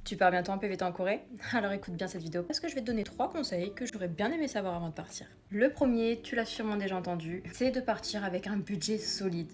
Tu pars bientôt en PVT en Corée? Alors écoute bien cette vidéo parce que je vais te donner 3 conseils que j'aurais bien aimé savoir avant de partir. Le premier, tu l'as sûrement déjà entendu, c'est de partir avec un budget solide.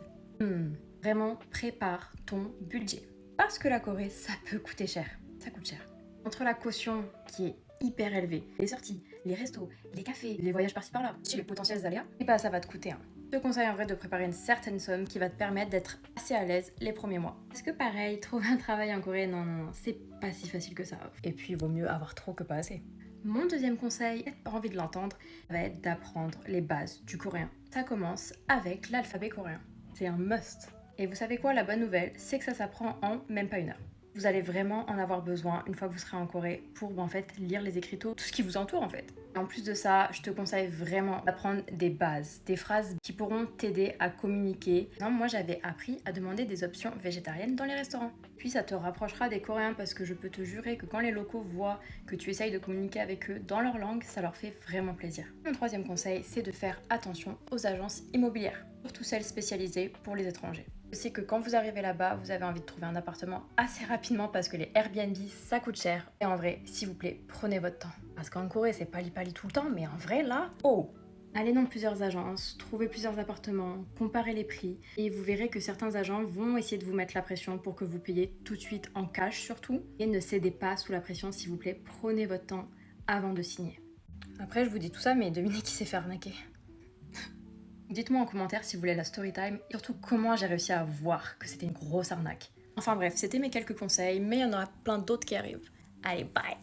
Vraiment, prépare ton budget. Parce que la Corée, ça peut coûter cher. Ça coûte cher. Entre la caution qui est hyper élevée, les sorties, les restos, les cafés, les voyages par-ci par-là, les potentiels aléas, et bah ça va te coûter un. Je te conseille en vrai de préparer une certaine somme qui va te permettre d'être assez à l'aise les premiers mois. Parce que pareil, trouver un travail en Corée, non, c'est pas si facile que ça. Et puis il vaut mieux avoir trop que pas assez. Mon deuxième conseil, peut-être pas envie de l'entendre, va être d'apprendre les bases du coréen. Ça commence avec l'alphabet coréen. C'est un must. Et vous savez quoi, la bonne nouvelle, c'est que ça s'apprend en même pas une heure. Vous allez vraiment en avoir besoin une fois que vous serez en Corée pour en fait lire les écriteaux, tout ce qui vous entoure en fait. En plus de ça, je te conseille vraiment d'apprendre des bases, des phrases qui pourront t'aider à communiquer. Par exemple, moi j'avais appris à demander des options végétariennes dans les restaurants. Puis ça te rapprochera des Coréens parce que je peux te jurer que quand les locaux voient que tu essayes de communiquer avec eux dans leur langue, ça leur fait vraiment plaisir. Mon troisième conseil, c'est de faire attention aux agences immobilières, surtout celles spécialisées pour les étrangers. Je sais que quand vous arrivez là-bas, vous avez envie de trouver un appartement assez rapidement parce que les Airbnb, ça coûte cher. Et en vrai, s'il vous plaît, prenez votre temps. Parce qu'en Corée, c'est pali tout le temps, mais en vrai, là, oh! Allez dans plusieurs agences, trouvez plusieurs appartements, comparez les prix et vous verrez que certains agents vont essayer de vous mettre la pression pour que vous payiez tout de suite en cash surtout. Et ne cédez pas sous la pression, s'il vous plaît, prenez votre temps avant de signer. Après, je vous dis tout ça, mais devinez qui s'est fait arnaquer. Dites-moi en commentaire si vous voulez la story time et surtout comment j'ai réussi à voir que c'était une grosse arnaque. Enfin bref, c'était mes quelques conseils, mais il y en aura plein d'autres qui arrivent. Allez, bye!